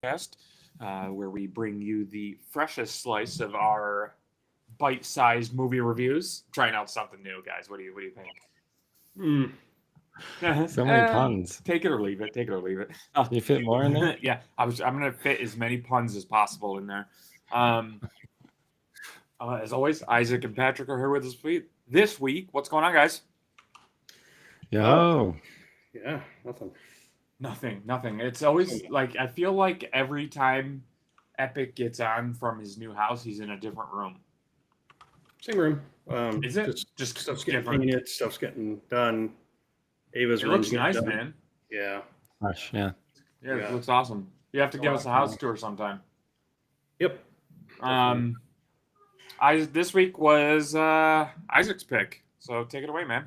podcast, where we bring you the freshest slice of our bite-sized movie reviews. Trying out something new, guys. What do you think? So many puns. Take it or leave it. Take it or leave it. You fit more in there? Yeah, I'm gonna fit as many puns as possible in there. As always, Isaac and Patrick are here with us this week. What's going on, guys? Yo. Yeah, nothing. Nothing. It's always like I feel like every time Epic gets on from his new house, he's in a different room. Same room. Is it just just stuff's getting different? painted, stuff's getting done. Ava's It room's looks getting nice, done. man. Yeah. Gosh, yeah. Yeah, it Yeah. looks awesome. You have to give us a house tour sometime. Yep. This week was Isaac's pick, so take it away, man.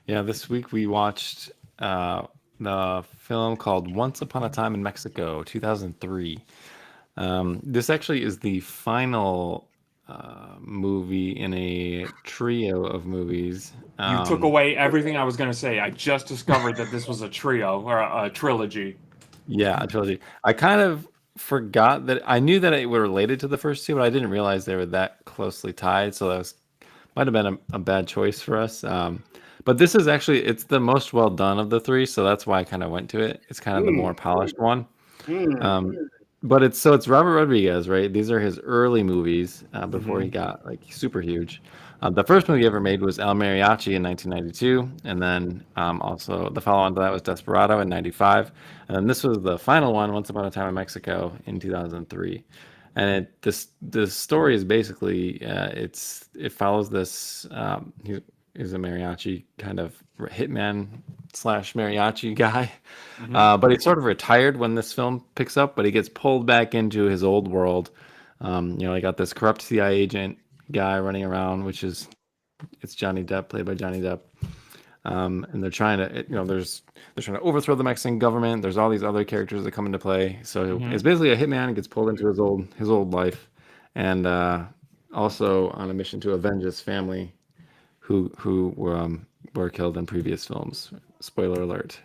Yeah, this week we watched the film called Once Upon a Time in Mexico, 2003. This actually is the final movie in a trio of movies. You took away everything I was going to say. I just discovered that this was a trio or a trilogy. Yeah, a trilogy. I kind of forgot that I knew that it were related to the first two, but I didn't realize they were that closely tied. So that might have been a bad choice for us. But this is actually, it's the most well done of the three, so that's why I kind of went to it. It's kind of the more polished one. But it's Robert Rodriguez, right? These are his early movies before he got like super huge. The first movie he ever made was El Mariachi in 1992, and then also the follow-on to that was Desperado in 95, and then this was the final one, Once Upon a Time in Mexico, in 2003. And the story is basically it follows this he's a mariachi kind of hitman / mariachi guy, but he's sort of retired when this film picks up, but he gets pulled back into his old world. He got this corrupt CIA agent guy running around, it's Johnny Depp, played by Johnny Depp. And they're trying to, they're trying to overthrow the Mexican government. There's all these other characters that come into play. So it's basically a hitman and gets pulled into his old life, and also on a mission to avenge his family, who were killed in previous films. Spoiler alert.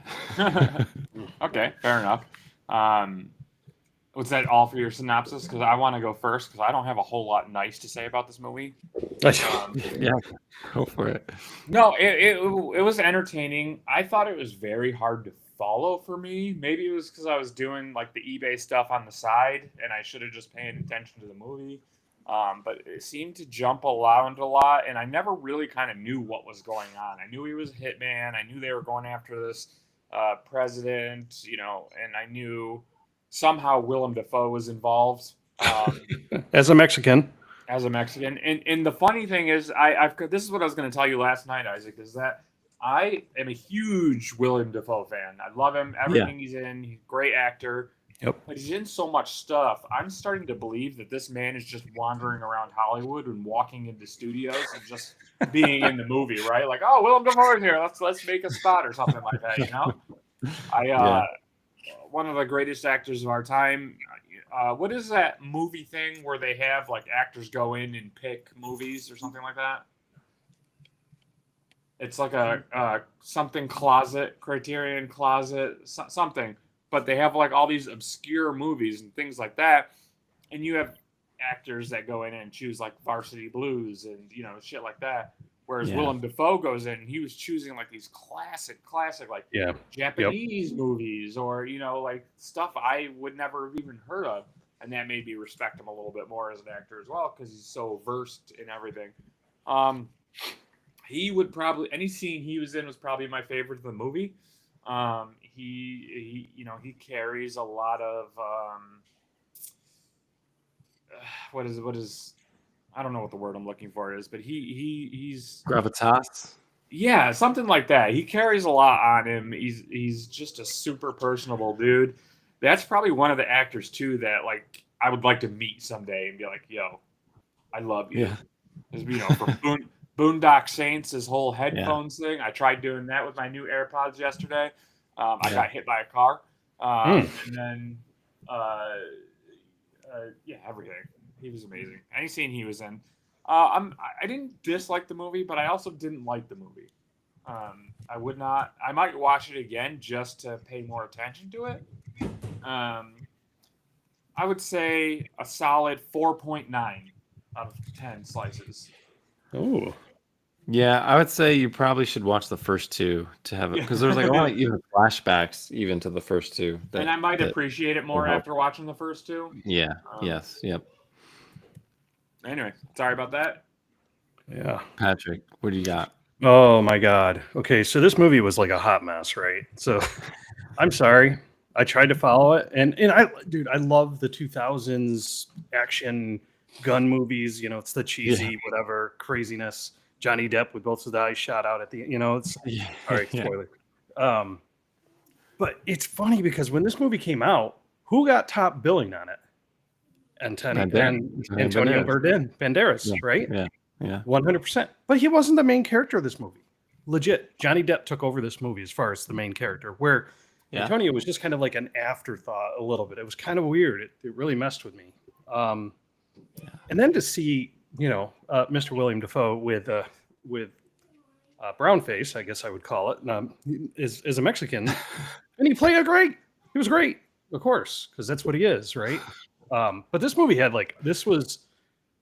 Okay, fair enough. Was that all for your synopsis? Because I want to go first because I don't have a whole lot nice to say about this movie. Yeah, go for it. No, it was entertaining. I thought it was very hard to follow for me. Maybe it was because I was doing like the eBay stuff on the side and I should have just paid attention to the movie. But it seemed to jump around a lot, and I never really kind of knew what was going on. I knew he was a hitman. I knew they were going after this president, and I knew somehow Willem Dafoe was involved. As a Mexican. And the funny thing is, this is what I was going to tell you last night, Isaac, is that I am a huge Willem Dafoe fan. I love him. Everything he's in. He's a great actor. Yep. But he's in so much stuff. I'm starting to believe that this man is just wandering around Hollywood and walking into studios and just being in the movie, right? Like, oh, Willem Dafoe is here. Let's make a spot or something like that, One of the greatest actors of our time. What is that movie thing where they have like actors go in and pick movies or something like that? It's like a something closet, Criterion Closet, something. But they have like all these obscure movies and things like that, and you have actors that go in and choose like Varsity Blues and shit like that. Whereas Willem Dafoe goes in and he was choosing like these classic like Japanese movies or like stuff I would never have even heard of, and that made me respect him a little bit more as an actor as well because he's so versed in everything. He would probably any scene he was in was probably my favorite of the movie. He carries a lot of what is I don't know what the word I'm looking for is, but he's gravitas. Yeah, something like that. He carries a lot on him. He's just a super personable dude. That's probably one of the actors too that like I would like to meet someday and be like, yo, I love you. Yeah. From Boondock Saints, his whole headphones thing. I tried doing that with my new AirPods yesterday. I got hit by a car, and then everything. He was amazing. Any scene he was in, I didn't dislike the movie, but I also didn't like the movie. I would not. I might watch it again just to pay more attention to it. I would say a solid 4.9 out of 10 slices. Oh, Yeah, I would say you probably should watch the first two to have it because there's like a lot of even flashbacks even to the first two. And I might that- appreciate it more help. after watching the first two. Yeah. Yes. Yep. Anyway, sorry about that. yeah. Patrick, what do you got? Oh my God. Okay, so this movie was like a hot mess, right? So I'm sorry. I tried to follow it, and I love the 2000s action gun movies. You know, it's the cheesy whatever craziness. Johnny Depp with both his eyes shot out at the. You know, it's all right. Yeah. Spoiler. But it's funny because when this movie came out, who got top billing on it? Antonio Banderas, Yeah, right? Yeah. 100%. But he wasn't the main character of this movie. Legit, Johnny Depp took over this movie as far as the main character, where Antonio was just kind of like an afterthought a little bit. It was kind of weird. It really messed with me. And then to see, Mr. William Dafoe with brown face, I guess I would call it, is a Mexican, and he played he was great, of course, because that's what he is, right? But this movie had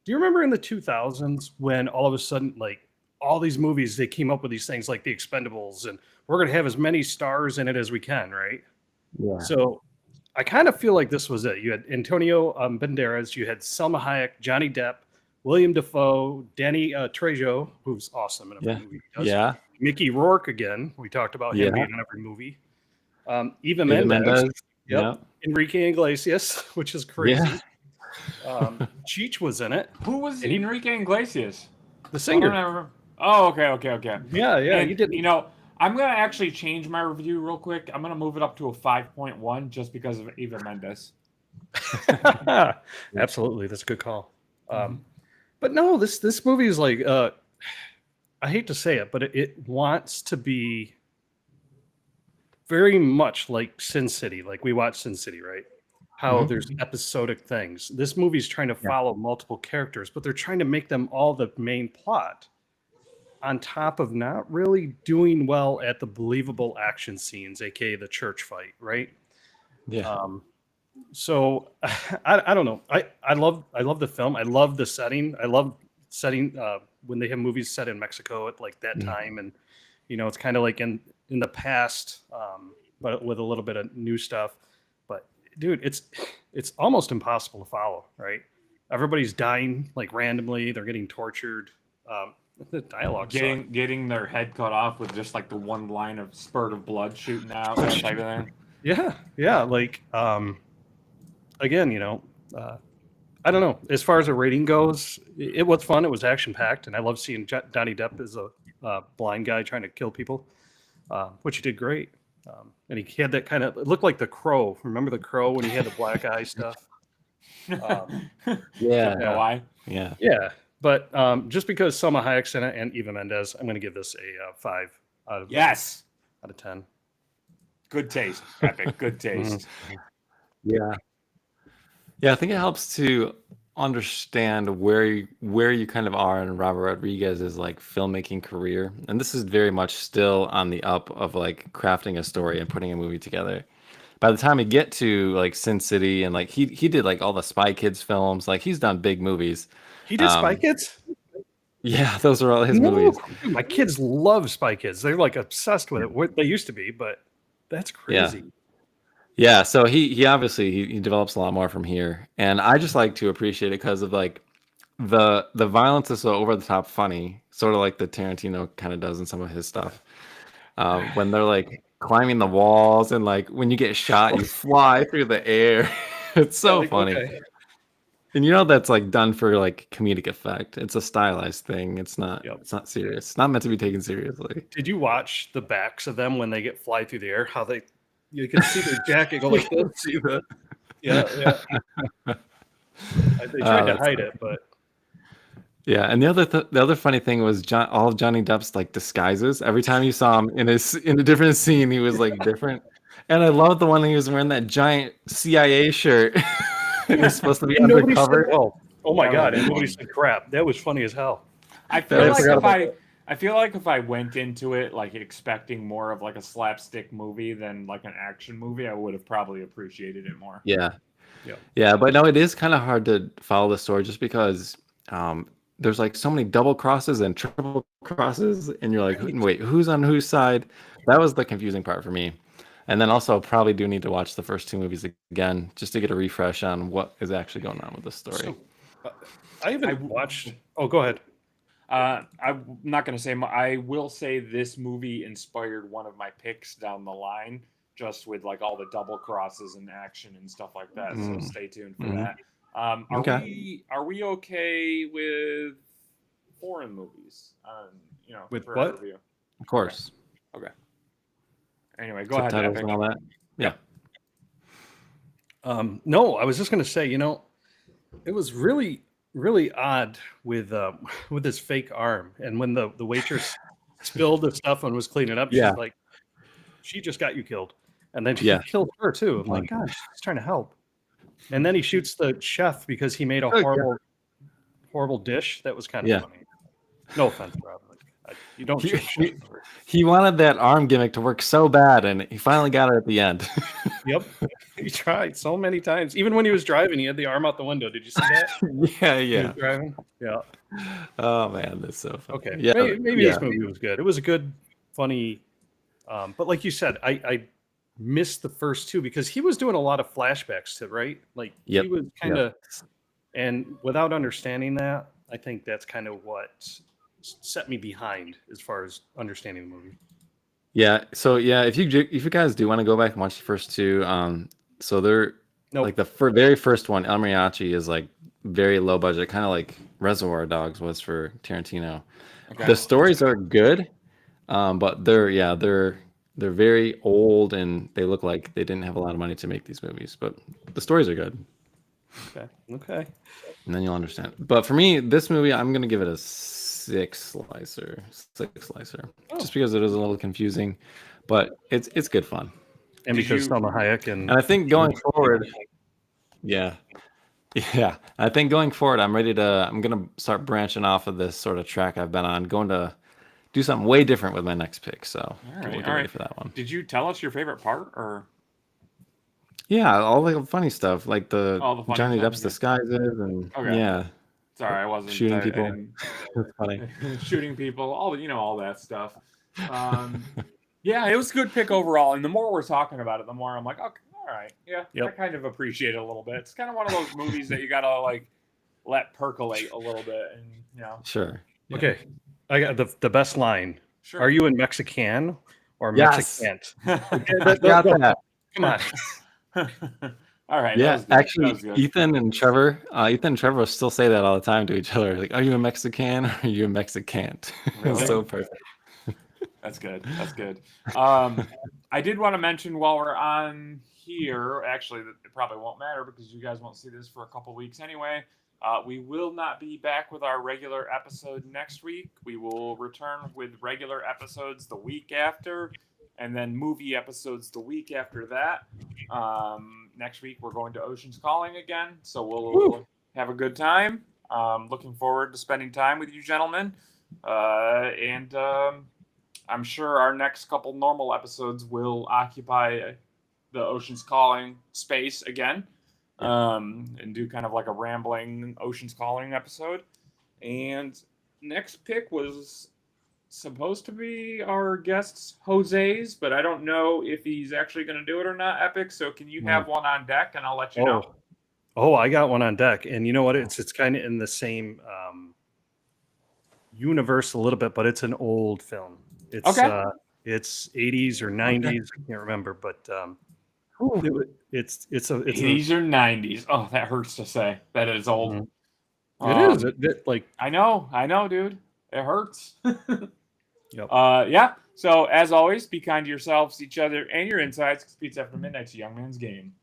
do you remember in the 2000s when all of a sudden, like, all these movies, they came up with these things like The Expendables, and we're going to have as many stars in it as we can, right? Yeah. So I kind of feel like this was it. You had Antonio Banderas, you had Selma Hayek, Johnny Depp, William Dafoe, Danny Trejo, who's awesome in every movie he does. Yeah. Mickey Rourke again. We talked about him being in every movie. Eva Mendes. Yep. Enrique Iglesias, which is crazy. Yeah. Cheech was in it. Who was Enrique Iglesias? The singer. Okay. Yeah, And, you did. I'm going to actually change my review real quick. I'm going to move it up to a 5.1 just because of Eva Mendes. Absolutely. That's a good call. But no, this movie is like, I hate to say it, but it wants to be very much like Sin City. Like we watched Sin City, right? How there's episodic things. This movie's trying to follow multiple characters, but they're trying to make them all the main plot on top of not really doing well at the believable action scenes, aka the church fight, right? Yeah. So I don't know. I love the film. I love the setting. I love setting when they have movies set in Mexico at like that time, and it's kind of like in the past, but with a little bit of new stuff. But dude, it's almost impossible to follow, right? Everybody's dying like randomly. They're getting tortured. The dialogue getting their head cut off with just like the one line of spurt of blood shooting out, that type of thing. Yeah. Like, again, I don't know. As far as a rating goes, it was fun. It was action packed, and I love seeing Johnny Depp as a blind guy trying to kill people, which he did great. And he had that kind of, it looked like The Crow. Remember The Crow when he had the black eye stuff? Yeah. Why? Yeah. Yeah. But just because Selma Hayek's in it and Eva Mendes, I'm going to give this a 5 out of 10. Good taste, Epic. Good taste. Yeah. Yeah, I think it helps to understand where you kind of are in Robert Rodriguez's like filmmaking career. And this is very much still on the up of like crafting a story and putting a movie together. By the time you get to like Sin City and like he did like all the Spy Kids films, like he's done big movies. He did Spy Kids? Yeah, those are all his movies. My kids love Spy Kids. They're like obsessed with it. What they used to be, but that's crazy. Yeah, so he obviously he develops a lot more from here, and I just like to appreciate it because of like the violence is so over the top funny, sort of like the Tarantino kind of does in some of his stuff. When they're like climbing the walls and like when you get shot, you fly through the air. It's so funny. Okay. And that's like done for like comedic effect. It's a stylized thing. It's not. It's not serious. It's not meant to be taken seriously. Did you watch the backs of them when they get fly through the air? How you can see their jacket go like this. See that? Yeah. They tried to hide it, but yeah. And the other funny thing was all of Johnny Depp's like disguises. Every time you saw him in a different scene, he was like different. And I love the one he was wearing that giant CIA shirt. It was supposed to be undercover. Oh my God! And nobody said crap. That was funny as hell. I feel like I feel like if I went into it like expecting more of like a slapstick movie than like an action movie, I would have probably appreciated it more. Yeah. Yeah. Yeah, but no, it is kind of hard to follow the story just because there's like so many double crosses and triple crosses, and you're like, Right. wait, who's on whose side? That was the confusing part for me. And then also probably do need to watch the first two movies again just to get a refresh on what is actually going on with the story. So, I haven't watched. Oh, go ahead. I'm not going to say. I will say this movie inspired one of my picks down the line, just with like all the double crosses and action and stuff like that. So stay tuned for that. Are we okay with foreign movies? With for what? review? Of course. Okay. Anyway, go ahead. Subtitles Epic. and all that. Yeah. No, I was just going to say, it was really, really odd with his fake arm, and when the waitress spilled the stuff and was cleaning up, Yeah. she's like, "She just got you killed," and then he Yeah. killed her too. I'm like, "God, she's trying to help." And then he shoots the chef because he made a Oh, yeah. horrible, horrible dish. That was kind of Yeah. funny. No offense, Rob. You don't shoot chefs. He wanted that arm gimmick to work so bad, and he finally got it at the end. Yep, he tried so many times. Even when he was driving, he had the arm out the window. Did you see that? Yeah, He was yeah. driving. Yeah. Oh man, that's so funny. Okay. Yeah, Maybe yeah. this movie was good. It was a good, funny. But like you said, I missed the first two because he was doing a lot of flashbacks to, right? Like Yep, he was kind of, and without understanding that, I think that's kind of what set me behind as far as understanding the movie. Yeah. So yeah, if you guys do want to go back and watch the first two, so they're Nope. like the very first one, El Mariachi, is like very low budget, kind of like Reservoir Dogs was for Tarantino. Okay. The stories are good, but they're very old and they look like they didn't have a lot of money to make these movies, but the stories are good. Okay. And then you'll understand. But for me, this movie, I'm gonna give it a six slicer, just because it is a little confusing, but it's good fun. And Did because you- Salma Hayek and I think going forward, yeah, I think going forward, I'm gonna start branching off of this sort of track I've been on, going to do something way different with my next pick. So we'll get ready for that one. Did you tell us your favorite part, or Yeah, all the funny stuff, like the All the funny Johnny stuff, Depp's okay. disguises, and Okay. yeah, sorry, I wasn't shooting I people. didn't- It's funny. shooting people, all that stuff. Yeah, it was a good pick overall. And the more we're talking about it, the more I'm like, okay, all right, yeah, Yep. I kind of appreciate it a little bit. It's kind of one of those movies that you gotta like let percolate a little bit, and Sure. Yeah. okay, I got the best line. sure. Are you in Mexican or Yes. Mexicant? I got that. Come on. All right. that Yeah, was good. That actually, was good. Ethan and Trevor still say that all the time to each other. Like, are you a Mexican or are you a Mexicant? Really? It's so perfect. That's good. That's good. I did want to mention while we're on here, actually, it probably won't matter because you guys won't see this for a couple weeks anyway. We will not be back with our regular episode next week. We will return with regular episodes the week after, and then movie episodes the week after that. Next week, we're going to Ocean's Calling again, so we'll have a good time. Looking forward to spending time with you gentlemen. And I'm sure our next couple normal episodes will occupy the Ocean's Calling space again, and do kind of like a rambling Ocean's Calling episode. And next pick was supposed to be our guest Jose's, but I don't know if he's actually going to do it or not, Epic. So can you have one on deck, and I'll let you know. Oh, I got one on deck, and you know what? It's kind of in the same universe a little bit, but it's an old film. It's Okay. It's 80s or 90s. I can't remember, but it's 80s or 90s. Oh, that hurts to say that it's old. It is. It, like I know, dude. It hurts. Yep. Yeah. So as always, be kind to yourselves, each other, and your insides. 'Cause Pizza After Midnight's a young man's game.